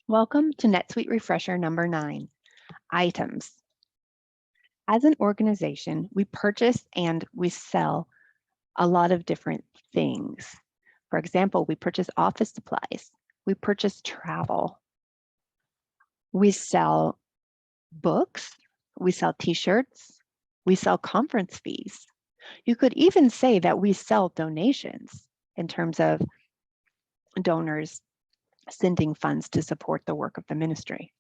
Welcome to NetSuite Refresher number 9, items. As an organization, we purchase and we sell a lot of different things. For example, we purchase office supplies, we purchase travel, we sell books, we sell t-shirts, we sell conference fees. You could even say that we sell donations in terms of donors sending funds to support the work of the ministry.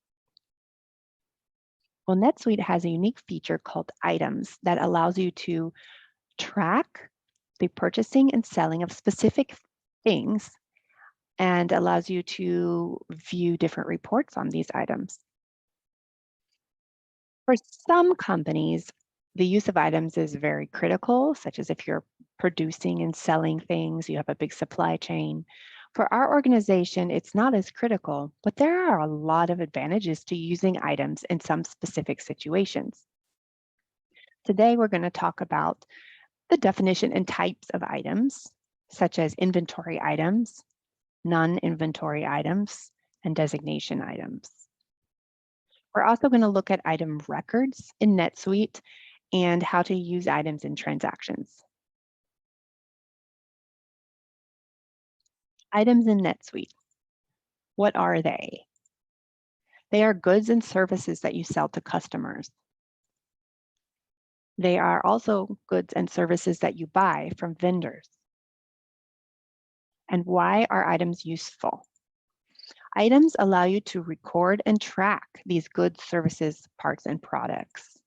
Well, NetSuite has a unique feature called items that allows you to track the purchasing and selling of specific things and allows you to view different reports on these items. For some companies, the use of items is very critical, such as if you're producing and selling things, you have a big supply chain. For our organization, it's not as critical, but there are a lot of advantages to using items in some specific situations. Today, we're going to talk about the definition and types of items, such as inventory items, non-inventory items, and designation items. We're also going to look at item records in NetSuite and how to use items in transactions. Items in NetSuite. What are they? They are goods and services that you sell to customers. They are also goods and services that you buy from vendors. And why are items useful? Items allow you to record and track these goods, services, parts, and products.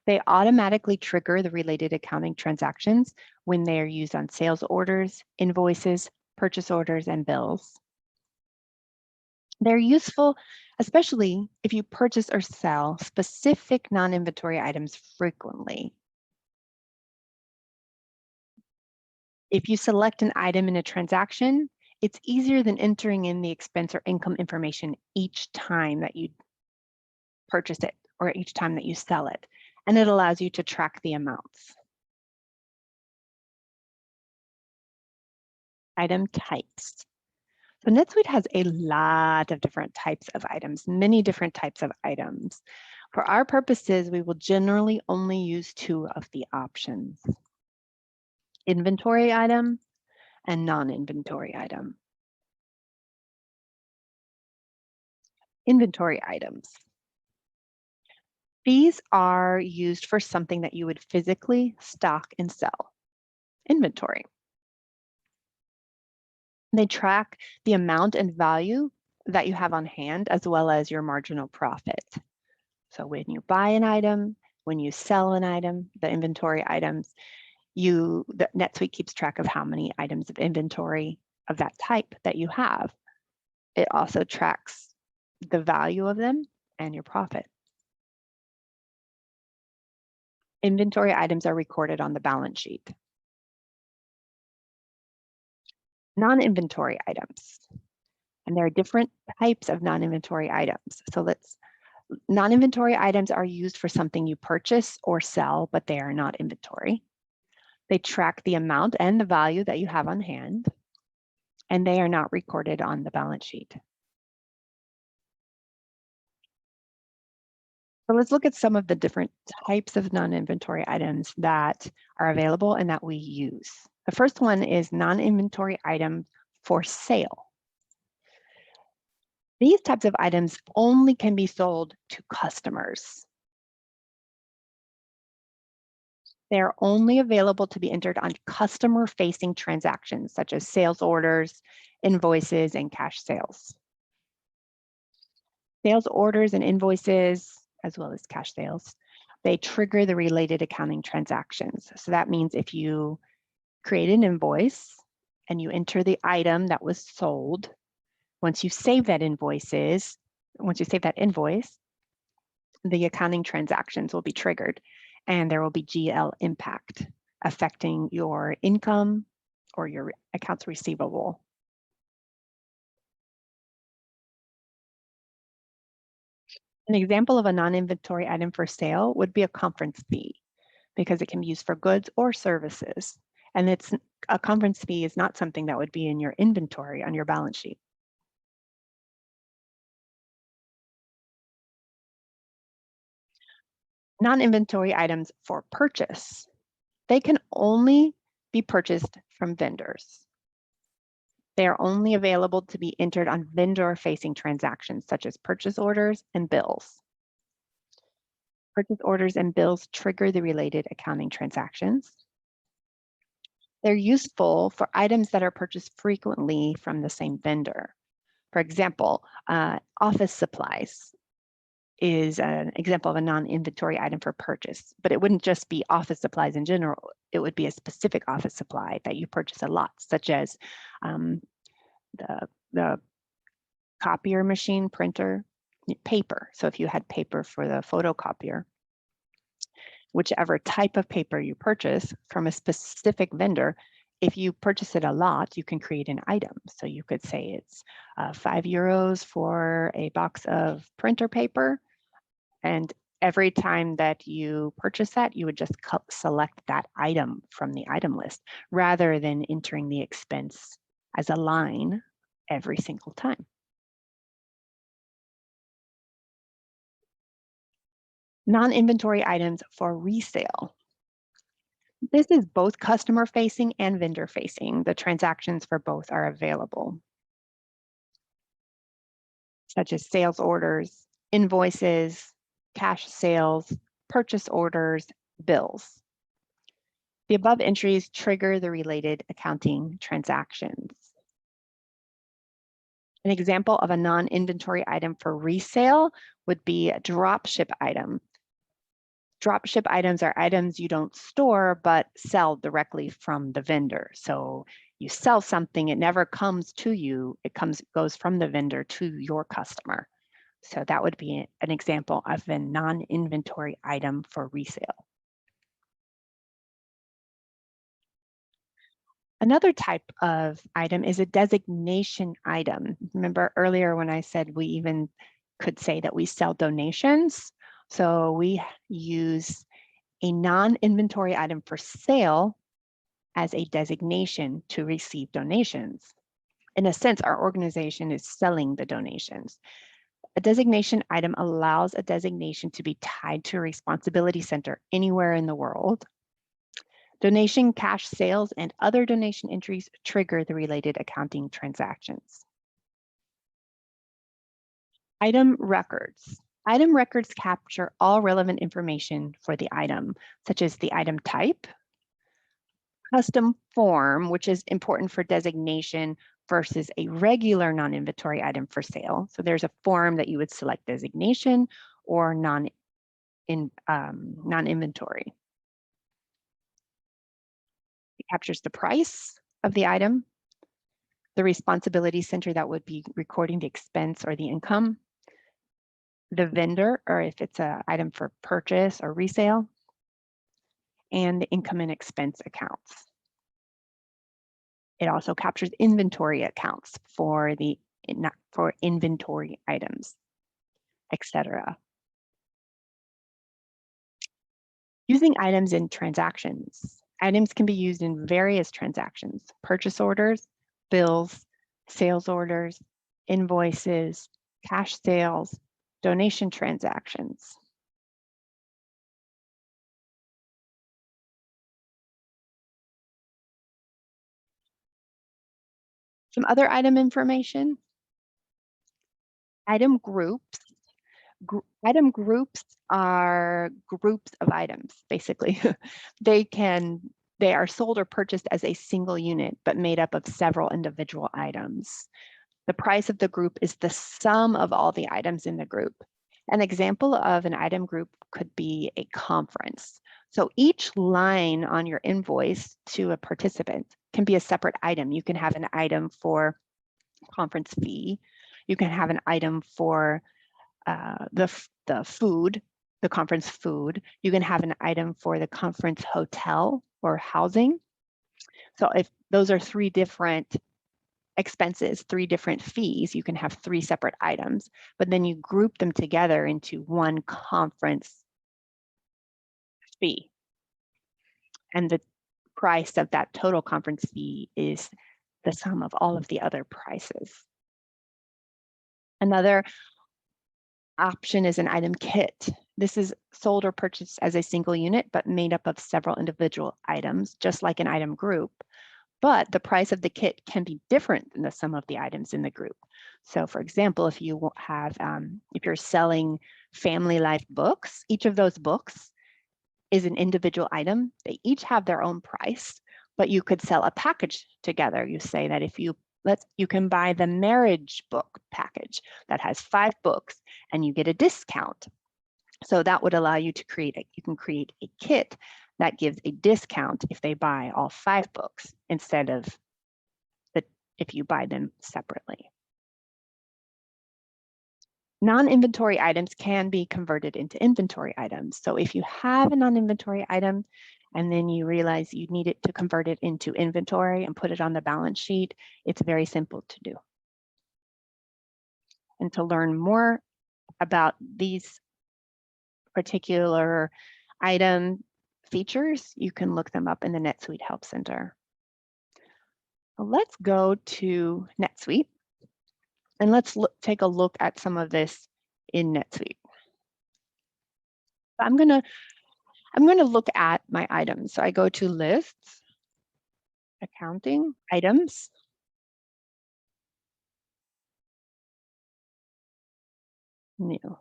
They automatically trigger the related accounting transactions when they are used on sales orders, invoices, purchase orders, and bills. They're useful, especially if you purchase or sell specific non-inventory items frequently. If you select an item in a transaction, it's easier than entering in the expense or income information each time that you purchase it or each time that you sell it, and it allows you to track the amounts. Item types. So NetSuite has a lot of different types of items, many different types of items. For our purposes, we will generally only use 2 of the options: inventory item and non-inventory item. Inventory items. These are used for something that you would physically stock and sell. Inventory. They track the amount and value that you have on hand, as well as your marginal profit. So when you buy an item, when you sell an item, the inventory items, the NetSuite keeps track of how many items of inventory of that type that you have. It also tracks the value of them and your profit. Inventory items are recorded on the balance sheet. Non-inventory items. And there are different types of non-inventory items. So non-inventory items are used for something you purchase or sell, but they are not inventory. They track the amount and the value that you have on hand, and they are not recorded on the balance sheet. So let's look at some of the different types of non-inventory items that are available and that we use. The first one is non-inventory item for sale. These types of items only can be sold to customers. They are only available to be entered on customer-facing transactions, such as sales orders, invoices, and cash sales. Sales orders and invoices, as well as cash sales, they trigger the related accounting transactions. So that means if you create an invoice and you enter the item that was sold, once you save that invoice, the accounting transactions will be triggered and there will be GL impact affecting your income or your accounts receivable. An example of a non-inventory item for sale would be a conference fee, because it can be used for goods or services. And a conference fee is not something that would be in your inventory on your balance sheet. Non-inventory items for purchase. They can only be purchased from vendors. They are only available to be entered on vendor-facing transactions, such as purchase orders and bills. Purchase orders and bills trigger the related accounting transactions. They're useful for items that are purchased frequently from the same vendor. For example, office supplies is an example of a non-inventory item for purchase, but it wouldn't just be office supplies in general. It would be a specific office supply that you purchase a lot, such as the copier machine, printer, paper. So if you had paper for the photocopier, whichever type of paper you purchase from a specific vendor, if you purchase it a lot, you can create an item. So you could say it's €5 for a box of printer paper. And every time that you purchase that, you would just select that item from the item list rather than entering the expense as a line every single time. Non-inventory items for resale. This is both customer facing and vendor facing. The transactions for both are available, such as sales orders, invoices, cash sales, purchase orders, bills. The above entries trigger the related accounting transactions. An example of a non-inventory item for resale would be a dropship item. Dropship items are items you don't store, but sell directly from the vendor. So you sell something, it never comes to you, it goes from the vendor to your customer. So that would be an example of a non-inventory item for resale. Another type of item is a designation item. Remember earlier when I said we even could say that we sell donations? So we use a non-inventory item for sale as a designation to receive donations. In a sense, our organization is selling the donations. A designation item allows a designation to be tied to a responsibility center anywhere in the world. Donation, cash sales, and other donation entries trigger the related accounting transactions. Item records. Item records capture all relevant information for the item, such as the item type, custom form, which is important for designation versus a regular non-inventory item for sale. So there's a form that you would select designation or non-inventory. It captures the price of the item, the responsibility center that would be recording the expense or the income, the vendor, or if it's an item for purchase or resale, and the income and expense accounts. It also captures inventory accounts for inventory items, etc. Using items in transactions. Items can be used in various transactions: purchase orders, bills, sales orders, invoices, cash sales, donation transactions. Some other item information. Item groups. Item groups are groups of items, basically. They are sold or purchased as a single unit, but made up of several individual items. The price of the group is the sum of all the items in the group. An example of an item group could be a conference. So each line on your invoice to a participant can be a separate item. You can have an item for conference fee. You can have an item for the food, the conference food. You can have an item for the conference hotel or housing. So if those are three different expenses, three different fees, you can have three separate items, but then you group them together into one conference fee. And the price of that total conference fee is the sum of all of the other prices. Another option is an item kit. This is sold or purchased as a single unit, but made up of several individual items, just like an item group. But the price of the kit can be different than the sum of the items in the group. So for example, if you have, if you're selling family life books, each of those books is an individual item. They each have their own price, but you could sell a package together. You say that if you you can buy the marriage book package that has 5 books and you get a discount. So that would allow you to you can create a kit that gives a discount if they buy all 5 books instead of if you buy them separately. Non-inventory items can be converted into inventory items. So if you have a non-inventory item and then you realize you need it to convert it into inventory and put it on the balance sheet, it's very simple to do. And to learn more about these particular item features, you can look them up in the NetSuite Help Center. So let's go to NetSuite and let's take a look at some of this in NetSuite. I'm gonna look at my items. So I go to lists, accounting, items. New.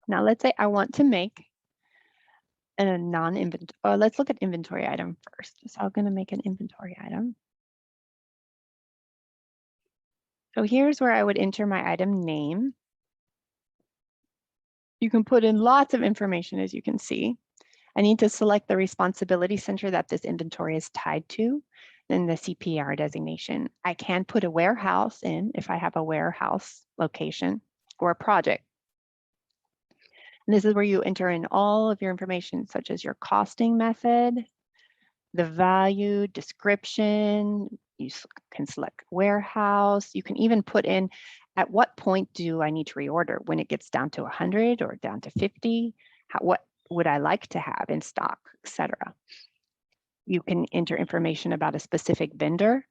Now let's say I want to make a non-inventory, or let's look at inventory item first. So I'm gonna make an inventory item. So here's where I would enter my item name. You can put in lots of information, as you can see. I need to select the responsibility center that this inventory is tied to, then the CPR designation. I can put a warehouse in if I have a warehouse location or a project. And this is where you enter in all of your information, such as your costing method, the value, description. You can select warehouse. You can even put in at what point do I need to reorder, when it gets down to 100 or down to 50, what would I like to have in stock, etc. You can enter information about a specific vendor.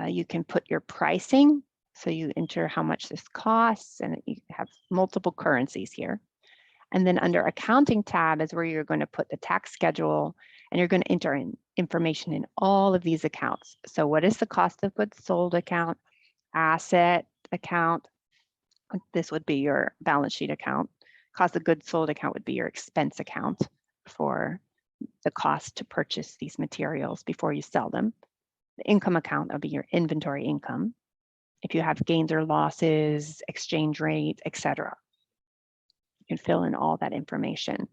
You can put your pricing. So you enter how much this costs, and you have multiple currencies here. And then under accounting tab is where you're going to put the tax schedule, and you're going to enter in information in all of these accounts. So what is the cost of goods sold account, asset account? This would be your balance sheet account. Cost of goods sold account would be your expense account for the cost to purchase these materials before you sell them. The income account would be your inventory income. If you have gains or losses, exchange rate, etc. You can fill in all that information.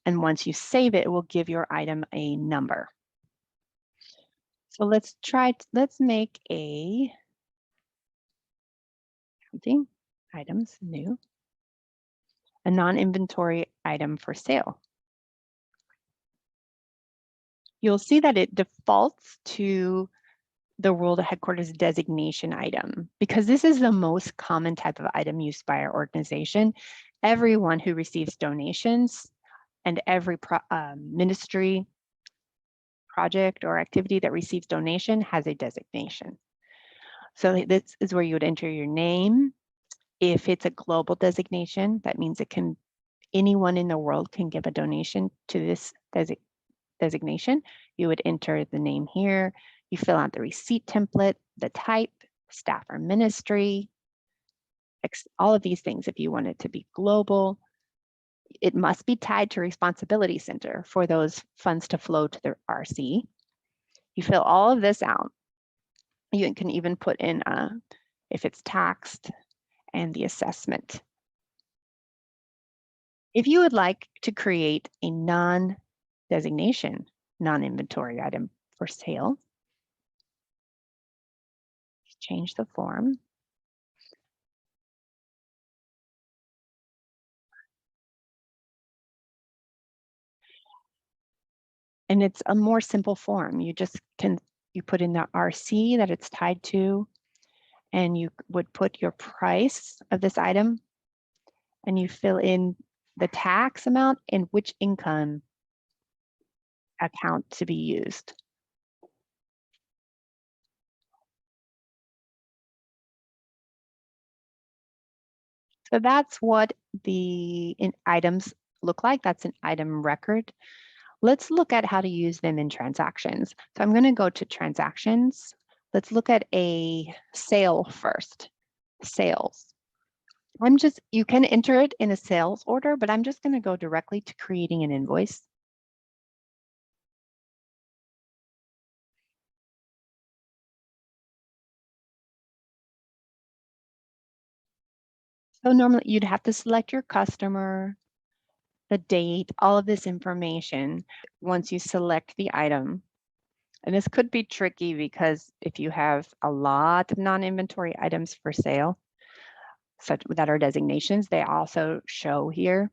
And once you save it, it will give your item a number. So let's make a accounting items new, a non-inventory item for sale. You'll see that it defaults to the World Headquarters designation item because this is the most common type of item used by our organization. Everyone who receives donations and every ministry, project, or activity that receives donation has a designation. So this is where you would enter your name. If it's a global designation, that means anyone in the world can give a donation to this designation. You would enter the name here. You fill out the receipt template, the type, staff or ministry, all of these things. If you want it to be global, it must be tied to responsibility center for those funds to flow to the RC. You fill all of this out. You can even put in if it's taxed and the assessment. If you would like to create a non-designation, non-inventory item for sale, change the form. And it's a more simple form. You put in the RC that it's tied to, and you would put your price of this item, and you fill in the tax amount and which income account to be used. So that's what the items look like. That's an item record. Let's look at how to use them in transactions. So I'm going to go to transactions. Let's look at a sale first. Sales. You can enter it in a sales order, but I'm just going to go directly to creating an invoice. So normally you'd have to select your customer, the date, all of this information once you select the item. And this could be tricky because if you have a lot of non-inventory items for sale, such that are designations, they also show here.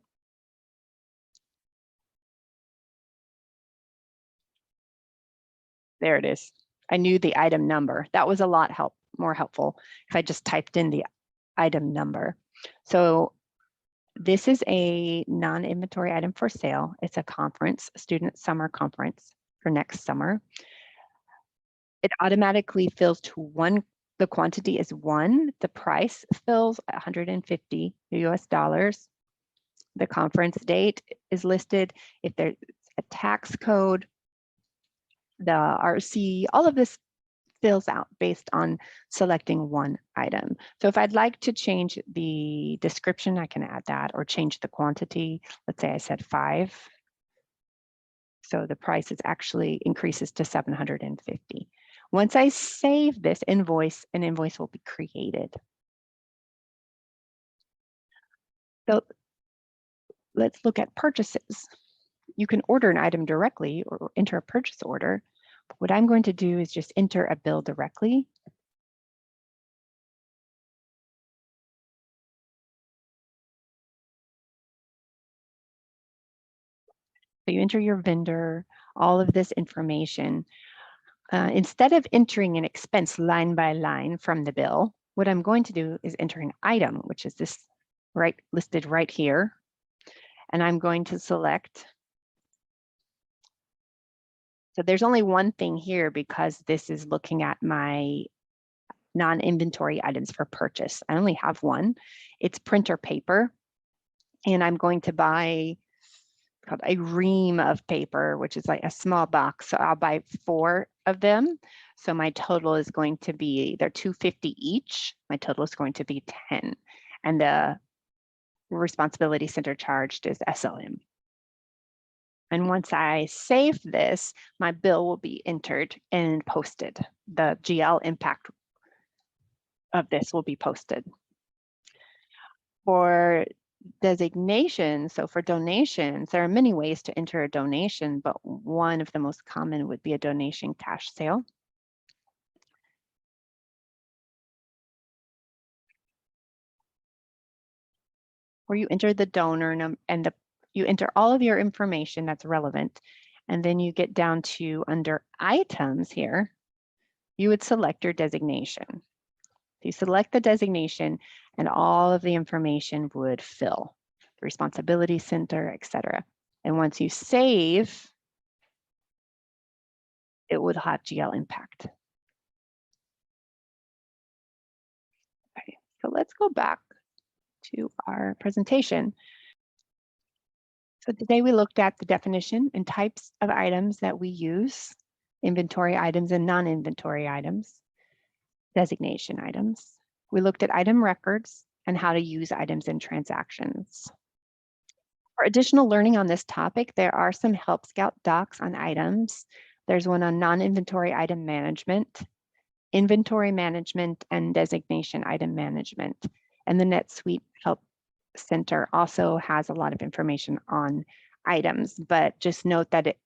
There it is. I knew the item number. That was a lot more helpful if I just typed in the item number. So this is a non-inventory item for sale. It's a conference, student summer conference for next summer. It automatically fills to 1. The quantity is 1. The price fills $150 US. The conference date is listed. If there's a tax code, the RC, all of this fills out based on selecting one item. So if I'd like to change the description, I can add that, or change the quantity. Let's say I said 5. So the price is actually increases to $750. Once I save this invoice, an invoice will be created. So let's look at purchases. You can order an item directly or enter a purchase order. But what I'm going to do is just enter a bill directly. So you enter your vendor, all of this information. Instead of entering an expense line by line from the bill, what I'm going to do is enter an item, which is this listed right here. And I'm going to select. So there's only one thing here because this is looking at my non-inventory items for purchase. I only have one. It's printer paper. And I'm going to buy a ream of paper, which is like a small box. So I'll buy 4 of them. So my total is going to be, they're $250 each. My total is going to be 10. And the responsibility center charged is SLM. And once I save this, my bill will be entered and posted. The GL impact of this will be posted. For designation, so for donations, there are many ways to enter a donation, but one of the most common would be a donation cash sale. Where you enter the donor and you enter all of your information that's relevant, and then you get down to under items here, you would select your designation. You select the designation and all of the information would fill, the responsibility center, etc. And once you save, it would have GL impact. Okay, so let's go back to our presentation. So today we looked at the definition and types of items that we use, inventory items and non-inventory items, designation items. We looked at item records and how to use items in transactions. For additional learning on this topic, there are some Help Scout docs on items. There's one on non-inventory item management, inventory management, and designation item management. And the NetSuite Help Center also has a lot of information on items, but just note that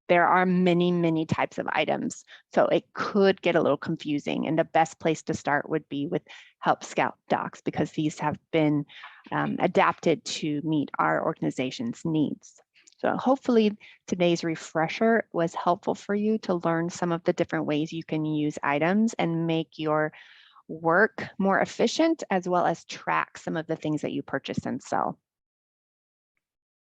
there are many types of items, so it could get a little confusing. And the best place to start would be with Help Scout docs because these have been adapted to meet our organization's needs. So hopefully today's refresher was helpful for you to learn some of the different ways you can use items and make your work more efficient, as well as track some of the things that you purchase and sell.